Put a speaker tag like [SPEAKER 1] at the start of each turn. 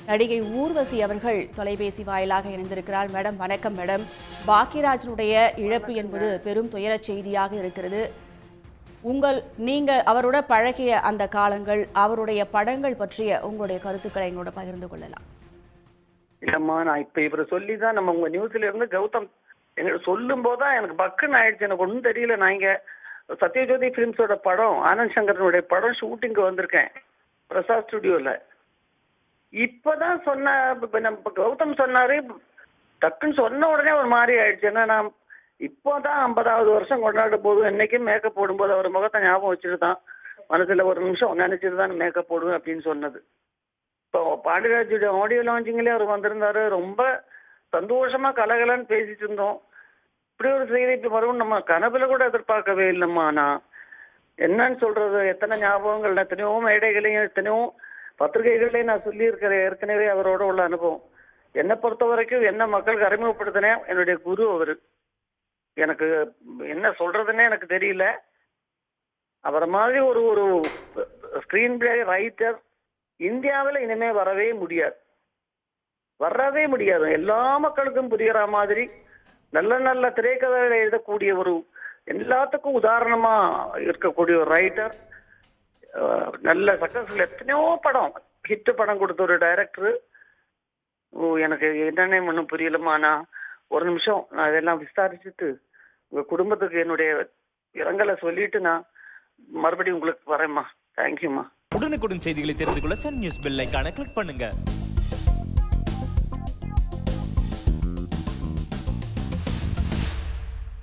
[SPEAKER 1] நடிகை ஊர்வசி அவர்கள் தொலைபேசி வாயிலாக இணைந்திருக்கிறார். மேடம் வணக்கம். மேடம், பாக்கியராஜனுடைய இழப்பு என்பது பெரும் துயரச் செய்தியாக இருக்கிறது. நீங்கள் அவரோட பழகிய அந்த காலங்கள், அவருடைய படங்கள் பற்றிய உங்களுடைய கருத்துக்களை எங்களோட பகிர்ந்து கொள்ளலாம்.
[SPEAKER 2] இல்லம்மா, நான் இப்ப இவரை சொல்லிதான் நம்ம உங்க நியூஸ்ல இருந்து கௌதம் எங்களுக்கு சொல்லும் போதுதான் எனக்கு பக்குன்னு ஆயிடுச்சு. எனக்கு ஒன்றும் தெரியல. நான் இங்க சத்யஜோதி பிலிம்ஸோட படம், ஆனந்த் சங்கரனுடைய படம் ஷூட்டிங்கு வந்திருக்கேன் பிரசாத் ஸ்டுடியோல. இப்பதான் சொன்ன நம்ம கௌதம் சொன்னாரு, டக்குன்னு சொன்ன உடனே ஒரு மாதிரி ஆயிடுச்சு. ஏன்னா நான் இப்போதான் 50வது வருஷம் கொண்டாடும் போது என்னைக்கும் மேக்கப் போடும்போது அவர் முகத்தை ஞாபகம் வச்சுட்டு தான் மனசுல ஒரு நிமிஷம் நினைச்சிட்டு தான் மேக்கப் போடுவேன் அப்படின்னு சொன்னது. இப்போ பாண்டியராஜுடைய ஆடியோ லான்ச்சிங்லேயே அவர் வந்திருந்தாரு. ரொம்ப சந்தோஷமா கலகலன்னு பேசிட்டு இருந்தோம். இப்படி ஒரு செய்தி இப்படி வரும் நம்ம கனவுல கூட எதிர்பார்க்கவே இல்லைம்மா. நான் என்னன்னு சொல்றது, எத்தனை ஞாபகங்கள், எத்தனையோ மேடைகளையும் எத்தனையோ பத்திரிகைகளையும் நான் சொல்லியிருக்கிறேன் ஏற்கனவே அவரோட உள்ள அனுபவம். என்னை பொறுத்த வரைக்கும் என்ன மக்களுக்கு அறிமுகப்படுத்தினேன் என்னுடைய குரு அவரு. எனக்கு என்ன சொல்றதுன்னே எனக்கு தெரியல. அவரை மாதிரி ஒரு ஒரு ஸ்கிரீன் பிளே ரைட்டர் இந்தியாவில் இனிமே வரவே முடியாது. எல்லா மக்களுக்கும் புரிகிற மாதிரி நல்ல நல்ல திரைக்கதைகளை எழுதக்கூடிய ஒரு எல்லாத்துக்கும் உதாரணமா இருக்கக்கூடிய ஒரு ரைட்டர், நல்ல சக்சஸ்ஃபுல் எத்தனையோ படம் ஹிட் படம் கொடுத்த ஒரு டைரக்டர். எனக்கு என்னன்னே ஒன்றும் புரியலம்மா. நான் ஒரு நிமிஷம் நான் இதெல்லாம் விசாரிச்சுட்டு உங்க குடும்பத்துக்கு என்னுடைய இரங்கலை சொல்லிட்டு நான் மறுபடியும் உங்களுக்கு வரேம்மா. தேங்க்யூம்மா.
[SPEAKER 3] உடனுக்குடன் செய்திகளை தெரிந்து கொள்ள சன் நியூஸ் பெல் ஐகானை கிளிக் பண்ணுங்க.